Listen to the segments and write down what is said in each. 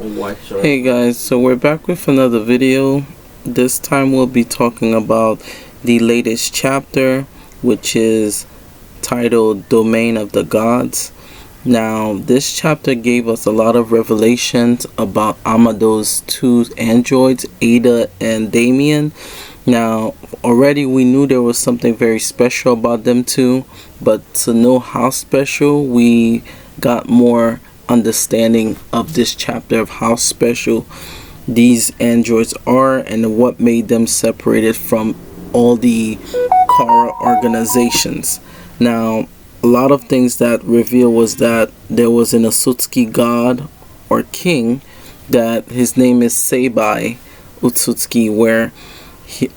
Hey guys, so we're back with another video. This time we'll be talking about the latest chapter, which is titled Domain of the Gods. Now, this chapter gave us a lot of revelations about Amado's two androids, Ada and Damien. Now, already we knew there was something very special about them two, but to know how special, we got more understanding of this chapter of how special these androids are and what made them separated from all the Kara organizations. Now, a lot of things that reveal was that there was an Utsutsuki god or king that his name is Seibai Utsutsuki, where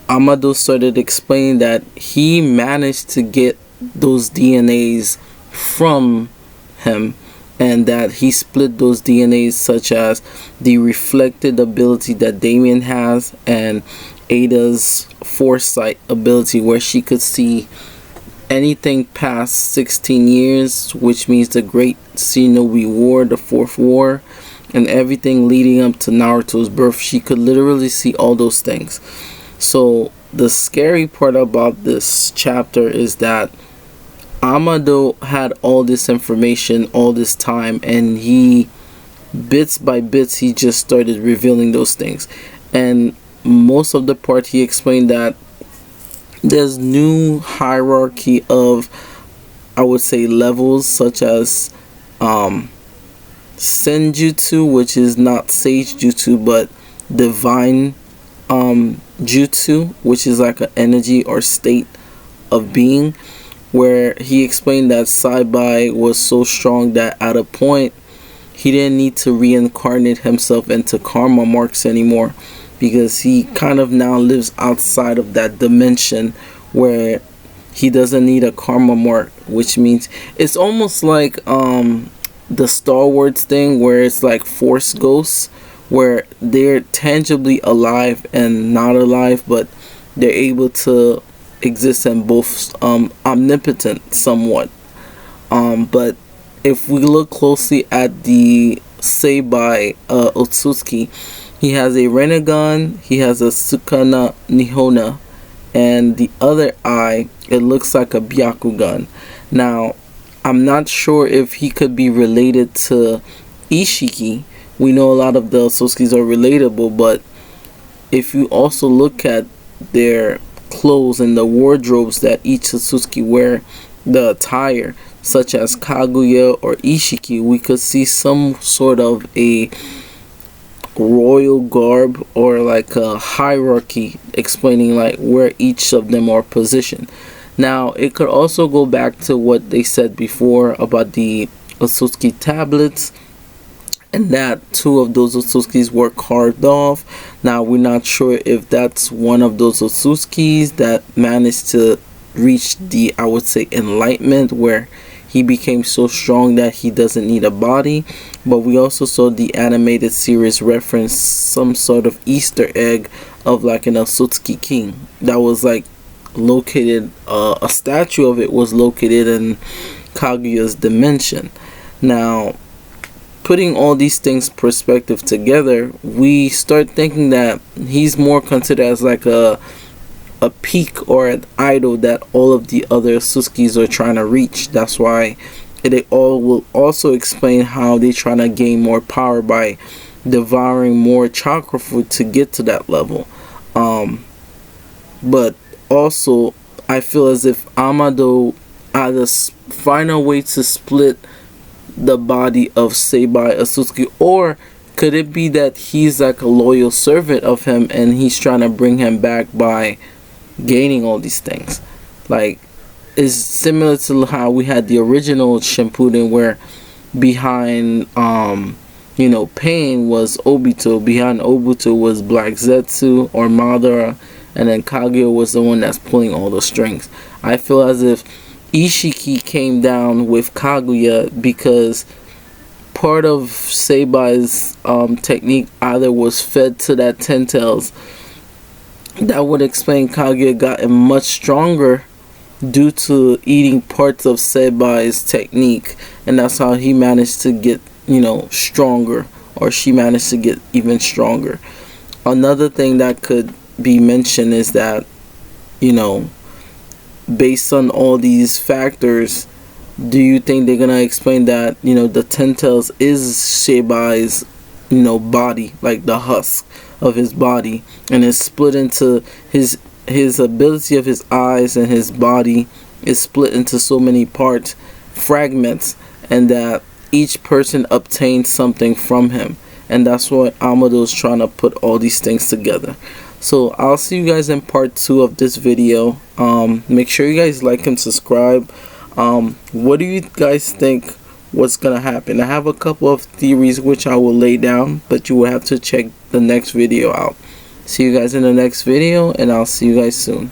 Amado started explaining that he managed to get those DNAs from him, and that he split those DNAs, such as the reflected ability that Damien has and Ada's foresight ability, where she could see anything past 16 years, which means the Great Shinobi War, the Fourth War, and everything leading up to Naruto's birth. She could literally see all those things. So the scary part about this chapter is that Amado had all this information all this time, and he, bits by bits, he just started revealing those things. And most of the part he explained that there's new hierarchy of, I would say, levels, such as Senjutsu, which is not Sage Jutsu but Divine Jutsu, which is like an energy or state of being, where he explained that Saibai was so strong that at a point he didn't need to reincarnate himself into karma marks anymore, because he kind of now lives outside of that dimension where he doesn't need a karma mark, which means it's almost like the Star Wars thing, where it's like Force ghosts, where they're tangibly alive and not alive, but they're able to exist in both, omnipotent somewhat. But if we look closely at the Seibai Otsutsuki, he has a Renegon, he has a Sukana Nihona, and the other eye, it looks like a Byakugan. Now, I'm not sure if he could be related to Ishiki. We know a lot of the Otsutsukis are relatable, but if you also look at their clothes and the wardrobes that each Otsutsuki wear, the attire, such as Kaguya or Ishiki, we could see some sort of a royal garb or like a hierarchy explaining like where each of them are positioned. Now, it could also go back to what they said before about the Otsutsuki tablets, and that two of those Otsutsukis were carved off. Now, we're not sure if that's one of those Otsutskis that managed to reach the, I would say, enlightenment, where he became so strong that he doesn't need a body. But we also saw the animated series reference some sort of Easter egg of like an Otsutsuki king that was like located, a statue of it was located in Kaguya's dimension. Now, putting all these things perspective together, we start thinking that he's more considered as like a peak or an idol that all of the other Otsutskis are trying to reach. That's why it all will also explain how they're trying to gain more power by devouring more chakra food to get to that level. But also, I feel as if Amado had a final way to split the body of Seibai Otsutsuki, or could it be that he's like a loyal servant of him and he's trying to bring him back by gaining all these things? Like, it's similar to how we had the original Shippuden, where behind Pain was Obito, behind Obito was Black Zetsu or Madara, and then Kaguya was the one that's pulling all the strings. I feel as if Ishiki came down with Kaguya because part of Seibai's technique either was fed to that Ten Tails. That would explain Kaguya gotten much stronger due to eating parts of Seibai's technique, and that's how he managed to get, stronger or she managed to get even stronger. Another thing that could be mentioned is that, you know, based on all these factors, do you think they're gonna explain that, you know, the Ten Tails is Shebai's, you know, body, like the husk of his body, and it's split into his ability of his eyes and his body is split into so many parts, fragments, and that each person obtained something from him, and that's what Amado's trying to put all these things together. So I'll see you guys in part 2 of this video. Make sure you guys like and subscribe. What do you guys think what's gonna happen? I have a couple of theories which I will lay down, but you will have to check the next video out. See you guys in the next video, and I'll see you guys soon.